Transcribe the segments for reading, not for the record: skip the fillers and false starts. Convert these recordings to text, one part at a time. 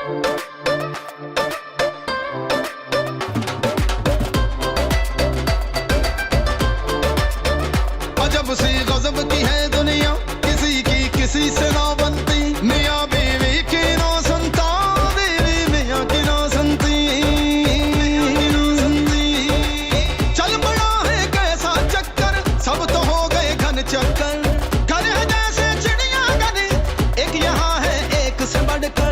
अजब सी गजब की है दुनिया, किसी की किसी से ना बनती, मियां बीवी की ना सुनता, बीवी मियां की ना सुनती। चल पड़ा है कैसा चक्कर, सब तो हो गए घन चक्कर, घर है जैसे चिड़िया घर, एक यहाँ है एक से बढ़कर,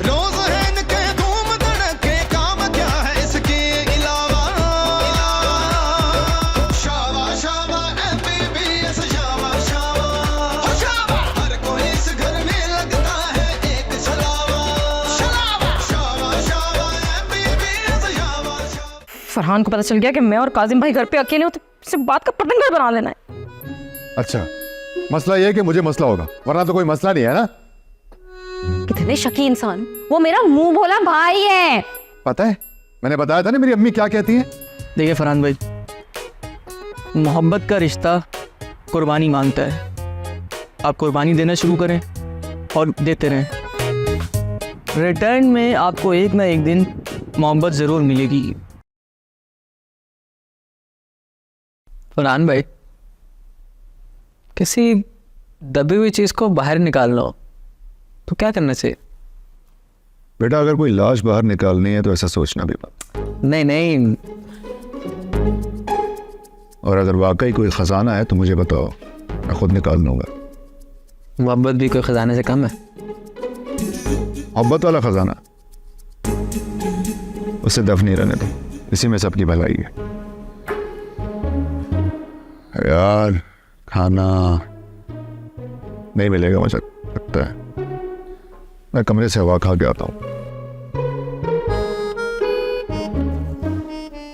रोज है इनके धूम धड़के, काम क्या है इसके अलावा, शाबा शाबा MBBS शाबा शाबा शाबा, हर कोई इस घर में लगता है एक छलावा, शाबा शाबा MBBS शाबा शाबा। फरहान को पता चल गया कि मैं और काजिम भाई घर पे अकेले हो, तो सिर्फ बात का पतंगर बना लेना है। अच्छा, मसला ये है कि मुझे मसला होगा, वरना तो कोई मसला नहीं है ना। कितने शकी इंसान, वो मेरा मुंह बोला भाई है। पता है, मैंने बताया था ना मेरी अम्मी क्या कहती है। देखिए फरहान भाई, मोहब्बत का रिश्ता कुर्बानी मांगता है। आप कुर्बानी देना शुरू करें और देते रहें, रिटर्न में आपको एक ना एक दिन मोहब्बत ज़रूर मिलेगी। फरहान भाई, किसी दबी हुई चीज़ को बाहर निकालना हो तो क्या करना चाहिए? बेटा, अगर कोई लाश बाहर निकालनी है तो ऐसा सोचना भी मत। नहीं नहीं, और अगर वाकई कोई खजाना है तो मुझे बताओ, मैं खुद निकाल लूंगा। मोहब्बत भी कोई खजाने से कम है। मोहब्बत वाला खजाना उसे दफन नहीं रहने दो, इसी में सबकी भलाई है। यार, खाना नहीं मिलेगा मुझे लगता है, मैं कमरे से हवा खा के आता हूँ।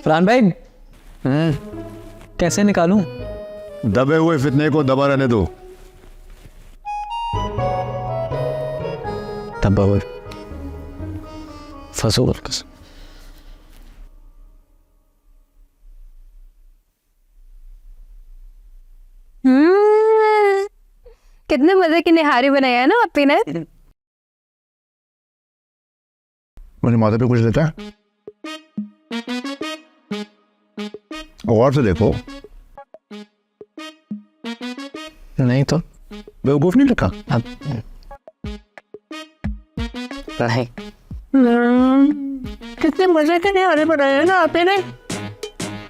फरहान भाई, कैसे निकालूं? दबे हुए फितने को दबा रहने दो। दबा हुए फसूल कसम। कितने मजे की निहारी बनाई है ना आपी ने। मुझे माथे पे कुछ देता है? और से देखो। नहीं तो बेवकूफ नहीं रखा। अब नहीं। कितने मजे के निहारे बनाए हैं ना आपी ने।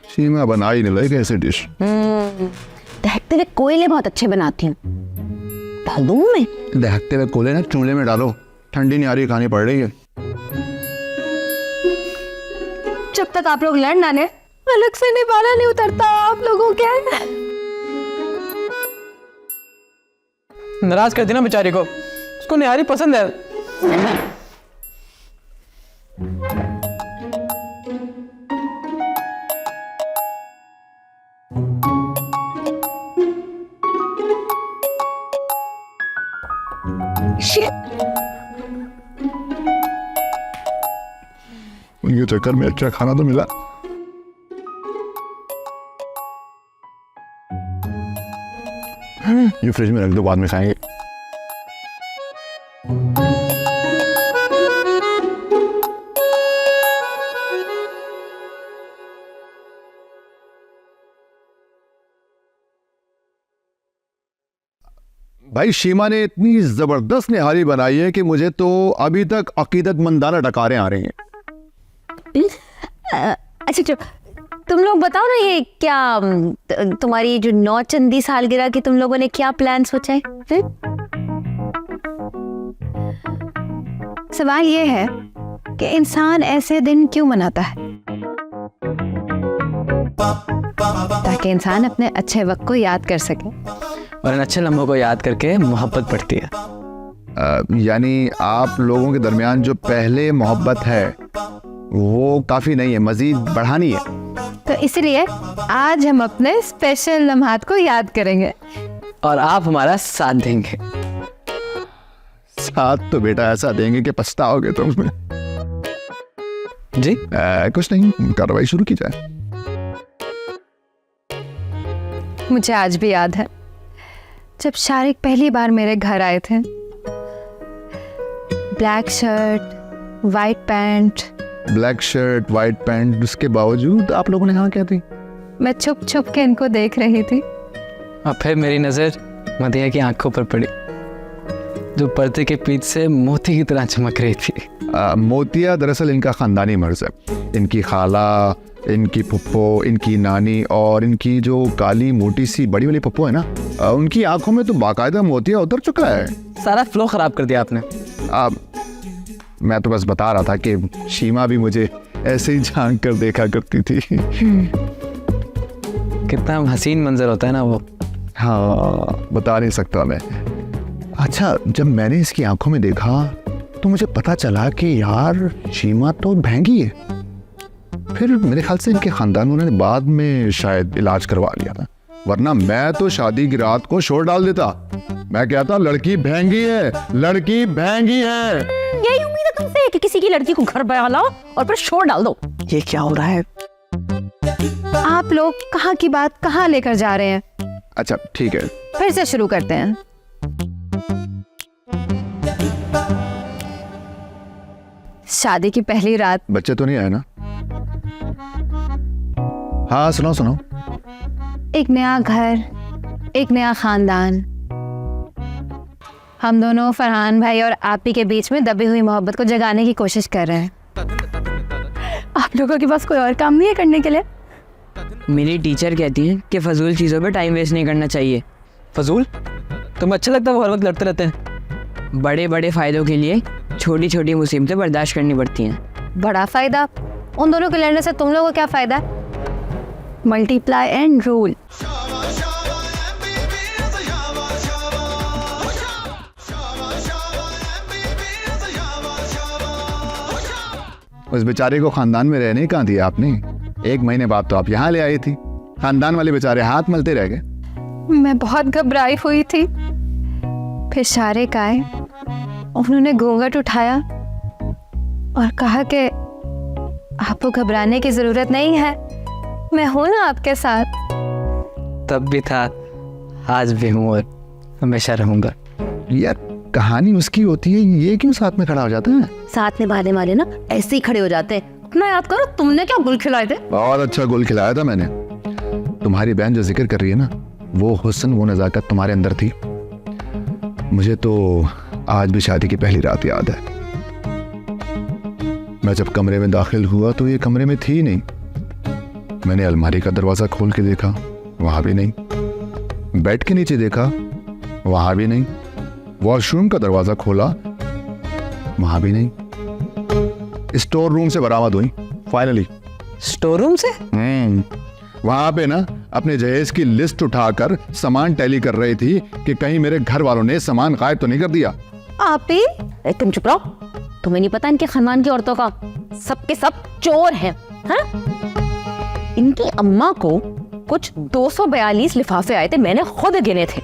सीमा बना ही नहीं लाइक ऐसे डिश। दहकते हुए कोयले बहुत अच्छे बनाती हूँ, डाल दूँ मैं? दहकते हुए कोयले ना चूल्हे में डालो, ठंडी नहीं आ रही, खानी पड़ रही है। जब तक आप लोग लड़ ना ले, अलग से निवाला नहीं उतरता आप लोगों के। नाराज कर देना बेचारी को, उसको निहारी पसंद है। उनके चक्कर में अच्छा खाना तो मिला। ये फ्रिज में रख दो, बाद में खाएंगे। भाई, शीमा ने इतनी जबरदस्त निहारी बनाई है कि मुझे तो अभी तक अकीदतमंदाना डकारें आ रही हैं। अच्छा चलो, तुम लोग बताओ ना, ये क्या तुम्हारी जो 9 चंदी सालगिरह की तुम लोगों ने क्या प्लान सोचा है? सवाल ये है कि इंसान ऐसे दिन क्यों मनाता है? ताकि इंसान अपने अच्छे वक्त को याद कर सके, और इन अच्छे लम्हों को याद करके मोहब्बत बढ़ती है। यानी आप लोगों के दरमियान जो पहले मोहब्बत है वो काफी नहीं है, मजीद बढ़ानी है। तो इसलिए आज हम अपने स्पेशल लम्हात को याद करेंगे और आप हमारा साथ देंगे। साथ तो बेटा ऐसा देंगे कि पछताओगे तुम। जी कुछ नहीं, कार्रवाई शुरू की जाए। मुझे आज भी याद है जब शारिक पहली बार मेरे घर आए थे, black shirt white pant. Black shirt white pant, उसके बावजूद आप लोगों ने हाँ क्या थी? मैं छुप छुप के इनको देख रही थी। अब फिर मेरी नज़र मदिया की आंखों पर पड़ी, जो पर्दे के पीछे से मोती की तरह चमक रही थी। मोतिया दरअसल इनका ख़ानदानी मर्ज है। इनकी खाला, इनकी पुप्पो, इनकी नानी और इनकी जो काली मोटी सी बड़ी वाली पप्पो है ना, उनकी आंखों में तो बाकायदा मोतिया उतर चुका है। सारा फ्लो ख़राब कर दिया आपने। मैं तो बस बता रहा था कि शीमा भी मुझे ऐसे ही झांक कर देखा करती थी। कितना हसीन मंजर होता है ना वो। हाँ, बता नहीं सकता मैं। अच्छा, जब मैंने इसकी आंखों में देखा तो मुझे पता चला कि यार शीमा तो भैंगी है। फिर मेरे ख्याल से इनके खानदान वालों ने बाद में शायद इलाज करवा लिया था, वरना मैं तो शादी की रात को शोर डाल देता। मैं कहता लड़की भैंगी है, लड़की भैंगी है। यही उम्मीद है तुमसे कि किसी की लड़की को घर पर लाओ और फिर शोर डाल दो। ये क्या हो रहा है? आप लोग कहाँ की बात कहाँ लेकर जा रहे हैं? अच्छा ठीक है, फिर से शुरू करते हैं। शादी की पहली रात। बच्चे तो नहीं आए ना? हाँ सुनाओ सुनाओ। एक नया घर, एक नया खानदान। हम दोनों फरहान भाई और आपी के बीच में दबी हुई मोहब्बत को जगाने की कोशिश कर रहे हैं। आप लोगों के पास कोई और काम नहीं है करने के लिए? मेरी टीचर कहती है कि फजूल चीज़ों पे टाइम वेस्ट नहीं करना चाहिए। फजूल? तुम्हें अच्छा लगता है वो हर वक्त लड़ते रहते हैं? बड़े बड़े फ़ायदों के लिए छोटी छोटी मुसीबतें बर्दाश्त करनी पड़ती हैं। बड़ा फायदा? उन दोनों के लड़ने से तुम लोगों को क्या फायदा है? Multiply and rule. Shava Shava MBBS Shava Shava Shava Shava MBBS Shava Shava. उस बेचारे को खानदान में रहने कहाँ दिया आपने? 1 महीने बाद तो आप यहाँ ले आई थी। खानदान वाले बेचारे हाथ मलते रह गए। मैं बहुत घबराई हुई थी। फिर शारिक आए, उन्होंने घूंघट उठाया और कहा कि आपको घबराने की जरूरत नहीं है, मैं हूं ना आपके साथ। तब भी था, आज भी हूँ और हमेशा रहूंगा। यार कहानी उसकी होती है, ये क्यों साथ में खड़ा हो जाता है? साथ निभाने वाले ना ऐसे ही खड़े हो जाते हैं। अपना याद करो, तुमने क्या गुल खिलाए थे? बहुत अच्छा गुल खिलाया था मैंने। तुम्हारी बहन जो जिक्र कर रही है ना, वो हुस्न वो नज़ाकत तुम्हारे अंदर थी। मुझे तो आज भी शादी की पहली रात याद है। मैं जब कमरे में दाखिल हुआ तो ये कमरे में थी नहीं। मैंने अलमारी का दरवाज़ा खोल के देखा, वहाँ भी नहीं। बेड के नीचे देखा, वहाँ भी नहीं। वॉशरूम का दरवाज़ा खोला, वहाँ भी नहीं। स्टोर रूम से बरामद हुई फाइनली। स्टोर रूम से? वहां पे ना अपने जहेज की लिस्ट उठाकर सामान टैली कर रही थी कि कहीं मेरे घर वालों ने सामान गायब तो नहीं कर दिया। आप ही तुम चुप रहो। तुम्हें नहीं पता इनके खानदान की औरतों का सबके सब चोर हैं, हाँ? इनकी अम्मा को कुछ 242 लिफाफे आए थे, मैंने खुद गिने थे।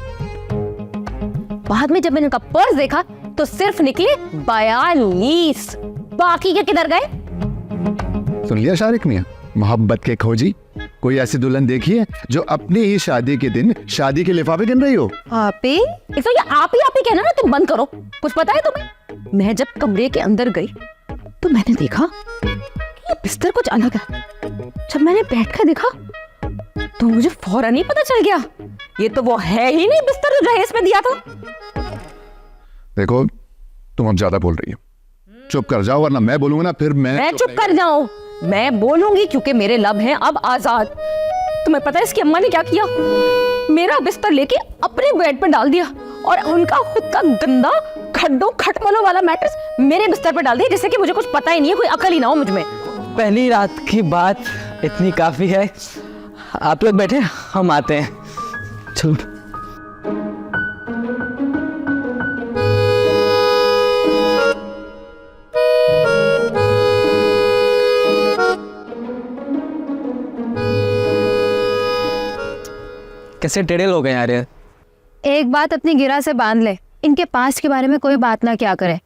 बाद में जब मैंने इनका पर्स देखा तो सिर्फ निकले 42। बाकी के किधर गए? सुन लिया शारिक मियां, मोहब्बत के खोजी, कोई ऐसी दुल्हन देखी है जो अपनी ही शादी के दिन शादी के लिफाफे गिन रही हो? आप ही एक तो ये आप ही कहना ना, तुम बंद करो। कुछ पता है तुम्हें? मैं जब कमरे के अंदर गई तो मैंने देखा कि ये बिस्तर कुछ अलग है। जब मैंने बैठ कर देखा तो मुझे फौरन ही पता चल गया, ये तो वो है ही नहीं बिस्तर जो जहेज पे दिया था। देखो तुम अब ज्यादा बोल रही हो, चुप कर जाओ वरना मैं बोलूंगा ना फिर मैं चुप कर जाऊं? मैं बोलूंगी क्योंकि मेरे लब हैं अब आजाद। तुम्हें पता है इसकी अम्मा ने क्या किया? मेरा बिस्तर लेके अपने बेड पर डाल दिया और उनका खुद का गंदा खड्डों खटमलों वाला मैट्रेस मेरे बिस्तर पर डाल दिया, जिससे कि मुझे कुछ पता ही नहीं है, कोई अकल ही ना हो मुझ में। पहली रात की बात इतनी काफी है। आप लोग बैठे, हम आते हैं। चलो। कैसे टेढ़े लोग हैं यार। एक बात अपनी गिरा से बांध ले, इनके पास्ट के बारे में कोई बात ना क्या करे।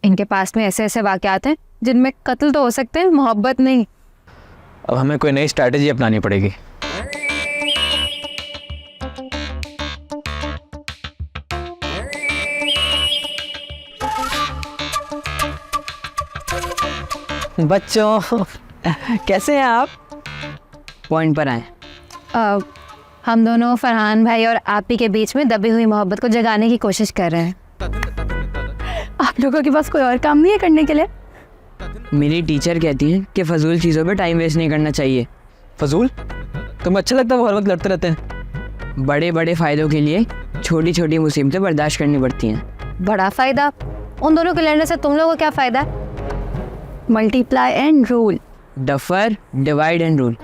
इनके पास्ट में ऐसे ऐसे वाकयात हैं जिनमें कत्ल तो हो सकते हैं, मोहब्बत नहीं। अब हमें कोई नई स्ट्रैटेजी अपनानी पड़ेगी। बच्चों कैसे हैं आप? पॉइंट पर आए। हम दोनों फरहान भाई और आपी के बीच में दबी हुई मोहब्बत को जगाने की कोशिश कर रहे हैं। आप लोगों के पास कोई और काम नहीं है करने के लिए? मेरी टीचर कहती हैं कि फजूल चीज़ों पे टाइम वेस्ट नहीं करना चाहिए। फजूल? तुम्हें अच्छा लगता है वो हर वक्त लड़ते रहते हैं? बड़े बड़े फ़ायदों के लिए छोटी छोटी मुसीबतें बर्दाश्त करनी पड़ती हैं। बड़ा फायदा? उन दोनों के लड़ने से तुम लोगों को क्या फायदा है? Multiply and rule. Duffer, divide and rule.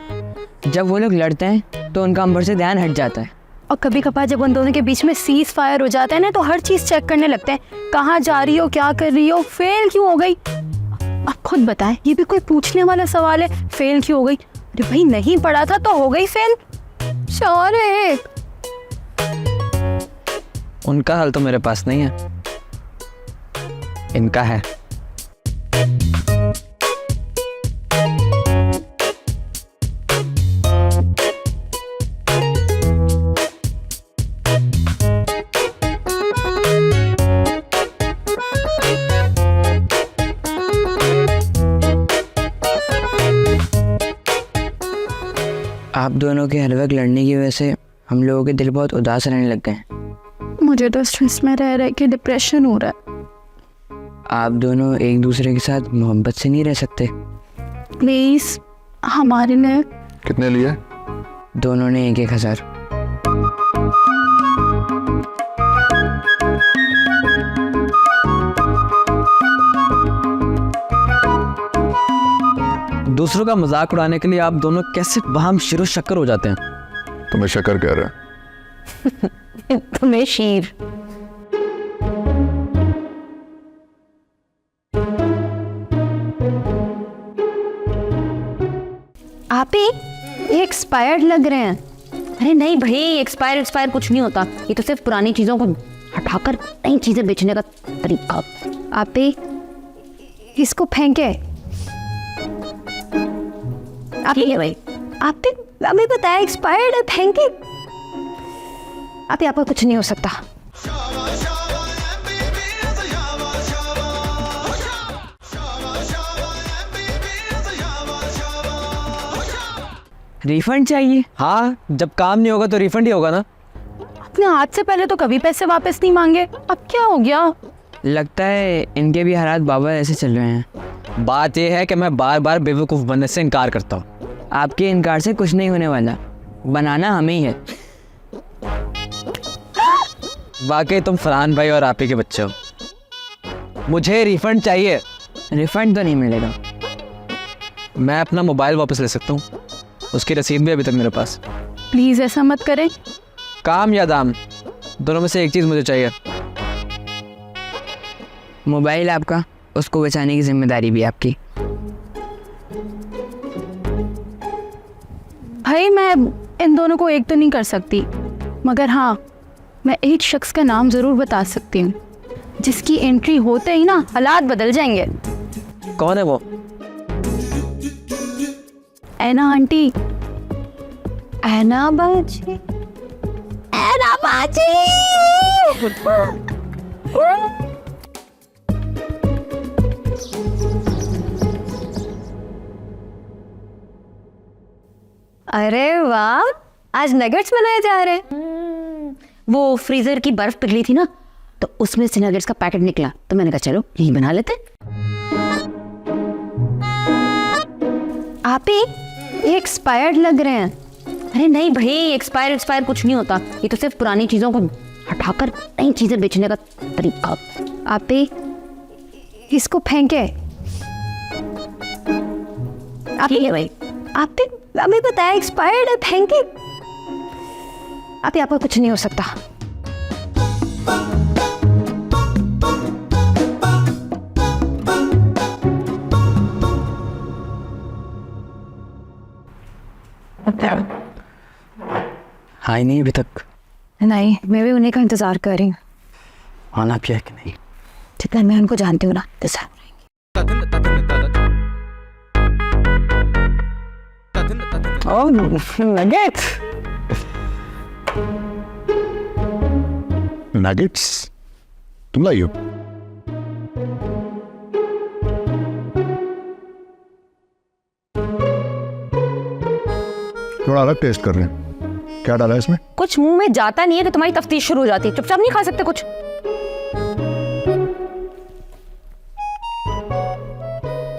जब वो लोग लड़ते हैं तो उनका हम पर से ध्यान हट जाता है। और कभी कभार जब उन दोनों के बीच में सीज फायर हो जाता है ना, तो हर चीज चेक करने लगते हैं, कहाँ जा रही हो, क्या कर रही हो, फेल क्यों हो गई। अब खुद बताएं, ये भी कोई पूछने वाला सवाल है? फेल क्यों हो गई? अरे भाई नहीं पढ़ा था तो हो गई फेल। शौर्य, उनका हल तो मेरे पास नहीं है, इनका है। आप दोनों के हर वक्त लड़ने की वजह से हम लोगों के दिल बहुत उदास रहने लग गए हैं। मुझे तो स्ट्रेस में रह रह के डिप्रेशन हो रहा है। आप दोनों एक दूसरे के साथ मोहब्बत से नहीं रह सकते? प्लीज हमारे लिए। कितने लिए? दोनों ने 1,000। दूसरों का मजाक उड़ाने के लिए आप दोनों कैसे वहां शिरो शक्कर हो जाते हैं? तुम्हें शक्कर कह रहे हैं? तुम्हें शीर। आप ही ये एक्सपायर्ड लग रहे हैं। अरे नहीं भाई, एक्सपायर कुछ नहीं होता, ये तो सिर्फ पुरानी चीजों को हटाकर नई चीजें बेचने का तरीका। आप ही इसको फेंके। आप ही भाई, आप अभी बताया एक्सपायर्ड है, फेंके। आप ही, आपका कुछ नहीं हो सकता। शावा शावा MBBS शावा शावा हो शावा शावा शावा MBBS शावा शावा हो शावा। रिफंड चाहिए? हाँ, जब काम नहीं होगा तो रिफंड ही होगा ना। अपने हाथ से पहले तो कभी पैसे वापस नहीं मांगे, अब क्या हो गया? लगता है इनके भी हालात बाबा ऐसे चल रहे हैं। बात यह है कि मैं बार बार बेवकूफ़ बनने से इनकार करता हूँ। आपके इनकार से कुछ नहीं होने वाला, बनाना हमें ही है। वाकई तुम फरहान भाई और आप ही के बच्चे हो। मुझे रिफंड चाहिए। रिफंड तो नहीं मिलेगा। मैं अपना मोबाइल वापस ले सकता हूँ, उसकी रसीद भी अभी तक मेरे पास। प्लीज ऐसा मत करें। काम या दाम, दोनों में से एक चीज़ मुझे चाहिए। मोबाइल आपका, उसको बचाने की जिम्मेदारी भी आपकी। भाई मैं इन दोनों को एक तो नहीं कर सकती, मगर हाँ मैं एक शख्स का नाम ज़रूर बता सकती हूँ जिसकी एंट्री होते ही ना हालात बदल जाएंगे। कौन है वो? ऐना आंटी। ऐना बाजी। ऐना बाजी। अरे वाह, आज नगेट्स बनाए जा रहे हैं। वो फ्रीजर की बर्फ पिघली थी ना, तो उसमें से नगेट्स का पैकेट निकला, तो मैंने कहा चलो यही बना लेते। आप ही ये एक्सपायर्ड लग रहे हैं। अरे नहीं भाई, एक्सपायर कुछ नहीं होता, ये तो सिर्फ पुरानी चीजों को हटाकर नई चीजें बेचने का तरीका। आप ही इसको फेंके। आप ही भाई, आप अभी बताया एक्सपायर्ड है, फेंके। आप ही, आपका कुछ नहीं हो सकता। हाँ ही नहीं अभी तक। नहीं, मैं भी उन्हीं का इंतजार कर रही हूँ। आना पिया कि नहीं? जितना मैं उनको जानती हूँ ना, इंतजार। Oh, nuggets. नगेट्स तुम लाई हो? थोड़ा अलग टेस्ट कर रहे हैं। क्या डाला है इसमें? कुछ मुंह में जाता नहीं है तो तुम्हारी तफ्तीश शुरू हो जाती है। चुपचाप नहीं खा सकते कुछ?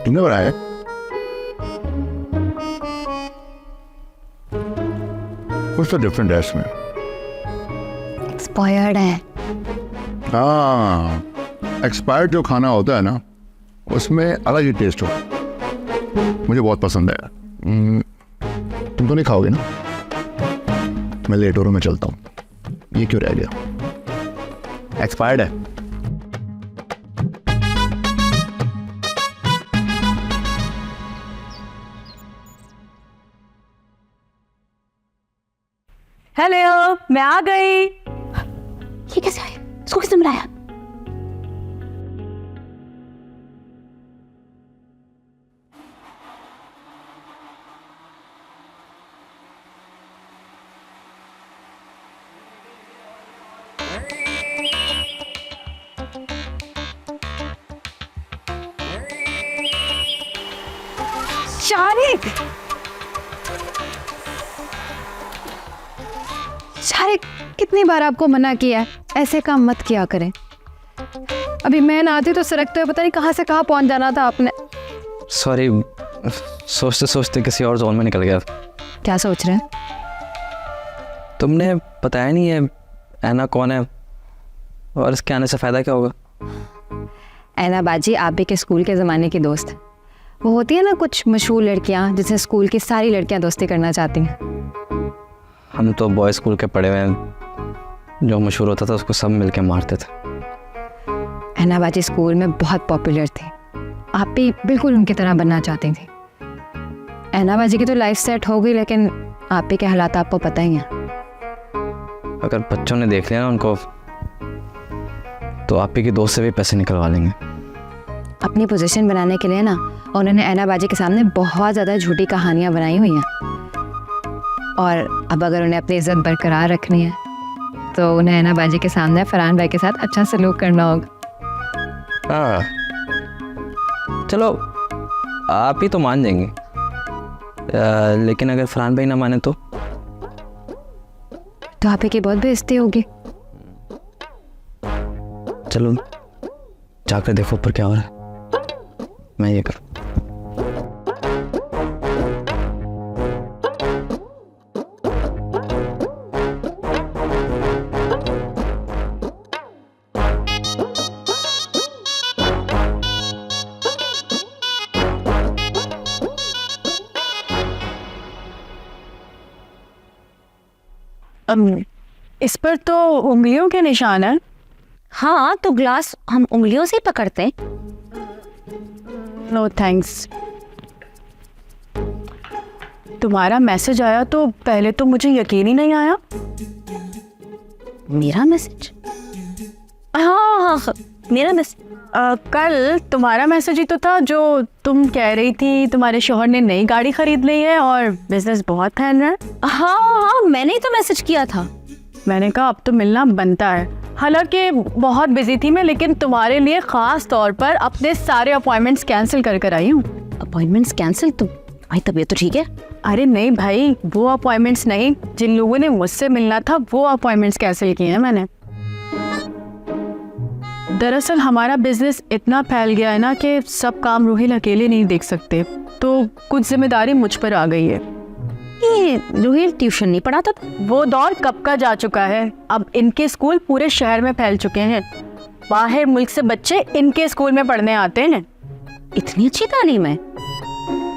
तुमने बनाया है? कुछ तो डिफरेंट है इसमें। एक्सपायर्ड है। हाँ, एक्सपायर्ड जो खाना होता है ना, उसमें अलग ही टेस्ट हो। मुझे बहुत पसंद है। तुम तो नहीं खाओगे ना? मैं लेट हो रहा हूं, मैं चलता हूँ। ये क्यों रह गया? एक्सपायर्ड है। हेलो, मैं आ गई। ये कैसे आया? इसको किसने बुलाया? शारिक, शारिक, कितनी बार आपको मना किया है ऐसे काम मत किया करें। अभी मैं ना आती तो सरकते हुए पता नहीं कहाँ से कहाँ पहुंच जाना था आपने। सॉरी, सोचते सोचते किसी और जोन में निकल गया। क्या सोच रहे हैं? तुमने बताया नहीं है ऐना कौन है और इसके आने से फ़ायदा क्या होगा? ऐना बाजी आप भी के स्कूल के ज़माने की दोस्त। वो होती है ना कुछ मशहूर लड़कियां जिनसे स्कूल की सारी लड़कियां दोस्ती करना चाहती हैं। हम तो बॉय स्कूल के पढ़े हुए हैं, जो मशहूर होता था उसको सब मिलके मारते थे। ऐना बाजी स्कूल में बहुत पॉपुलर थी। आप भी बिल्कुल उनकी तरह बनना चाहती थी। ऐना बाजी की तो लाइफ सेट हो गई, लेकिन आप भी के हालात आपको पता ही हैं। अगर बच्चों ने देख लिया ना उनको, तो आप ही के दोस्त से भी पैसे निकलवा लेंगे। अपनी पोजीशन बनाने के लिए ना उन्होंने ऐना बाजी के सामने बहुत ज़्यादा झूठी कहानियाँ बनाई हुई हैं, और अब अगर उन्हें अपनी इज्जत बरकरार रखनी है तो उन्हें ऐना बाजी के सामने फरहान भाई के साथ अच्छा सलूक करना होगा। हाँ, चलो आप ही तो मान जाएंगे, लेकिन अगर फरहान भाई ना माने तो आप ही की बहुत बेइज्जती होगी। चलो जाकर देखो ऊपर क्या हो रहा है, मैं ये करूँ। इस पर तो उंगलियों के निशान है। हाँ, तो ग्लास हम उंगलियों से ही पकड़ते हैं। No thanks. तुम्हारा मैसेज आया तो पहले तो मुझे यकीन ही नहीं आया। मेरा मैसेज? हाँ, मेरा मैसेज। कल तुम्हारा मैसेज ही तो था जो तुम कह रही थी तुम्हारे शौहर ने नई गाड़ी खरीद ली है और बिजनेस बहुत फैल रहा है। हाँ, मैंने ही तो मैसेज किया था। मैंने कहा अब तो मिलना बनता है। हालांकि बहुत बिजी थी मैं, लेकिन तुम्हारे लिए खास तौर पर अपने सारे अपॉइंटमेंट्स कैंसिल कर आई हूँ। Appointments cancel? तो भाई तबीयत तो ठीक है? अरे नहीं भाई, वो अपॉइंटमेंट्स नहीं, जिन लोगों ने मुझसे मिलना था वो अपॉइंटमेंट्स कैंसिल किए हैं मैंने। दरअसल हमारा बिजनेस इतना फैल गया है ना कि सब काम रोहिल अकेले नहीं देख सकते, तो कुछ जिम्मेदारी मुझ पर आ गई है। ये रोहिल ट्यूशन नहीं पढ़ाता था? वो दौर कब का जा चुका है। अब इनके स्कूल पूरे शहर में फैल चुके हैं। बाहर मुल्क से बच्चे इनके स्कूल में पढ़ने आते हैं। इतनी अच्छी तालीम है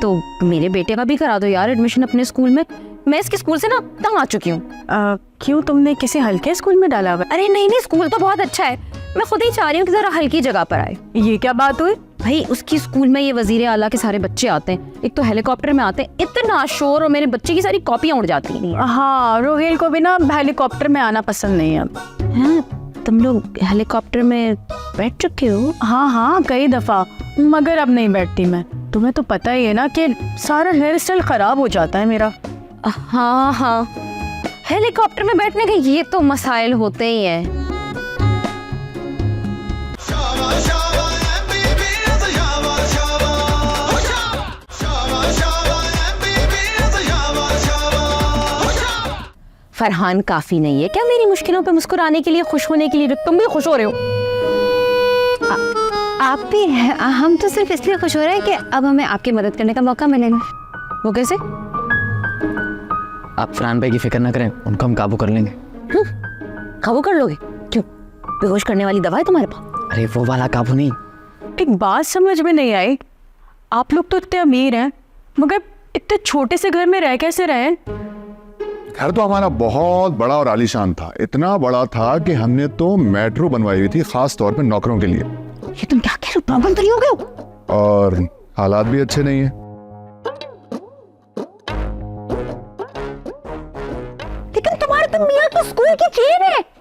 तो मेरे बेटे का भी करा दो यार एडमिशन अपने स्कूल में। मैं इसके स्कूल से ना तंग आ चुकी हूँ। क्यों, तुमने किसी हल्के स्कूल में डाला हुआ? अरे नहीं, स्कूल तो बहुत अच्छा है। मैं खुद ही चाह रही हूँ कि जरा हल्की जगह पर आए। ये क्या बात हुई? भाई उसकी स्कूल में ये वजीर आला के सारे बच्चे आते हैं, एक तो हेलीकॉप्टर में आते हैं, इतना शोर, और मेरे बच्चे की सारी कॉपियां उड़ जाती हैं। हाँ, रोहिल को भी ना हेलीकॉप्टर में आना पसंद नहीं है। हाँ, तुम लोग हेलीकॉप्टर में बैठ चुके हो? हाँ, कई दफा, मगर अब नहीं बैठती मैं। तुम्हें तो पता ही है ना कि सारा हेयर स्टाइल खराब हो जाता है मेरा। हाँ, हेलीकॉप्टर में बैठने के ये तो मसाइल होते ही हैं। शाबाश शाबाश MBBS शाबाश शाबाश शाबाश शाबाश MBBS शाबाश शाबाश फरहान काफी नहीं है क्या मेरी मुश्किलों पे मुस्कुराने के लिए, खुश होने के लिए? तुम भी खुश हो रहे हो। आप भी हैं, हम तो सिर्फ इसलिए खुश हो रहे हैं कि अब हमें आपकी मदद करने का मौका मिलेगा। वो कैसे? आप फरहान भाई की फिक्र ना करें, उनको हम काबू कर लेंगे। काबू कर लोगे? क्यों, बेहोश करने वाली दवा है तुम्हारे पास? अरे वो वाला काबू नहीं। एक बात समझ में नहीं आई, आप लोग तो इतने अमीर हैं मगर इतने छोटे से घर में रह कैसे रहे? घर तो हमारा बहुत बड़ा और आलीशान था, इतना बड़ा था कि हमने तो मेट्रो बनवाई हुई थी खास तौर पे नौकरों के लिए। ये तुम क्या कह रहे हो? प्रॉब्लम तो नहीं हो गए? और हालात भी अच्छे नहीं है। लेकिन तुम्हारे तो मियाँ तो स्कूल की चेन है।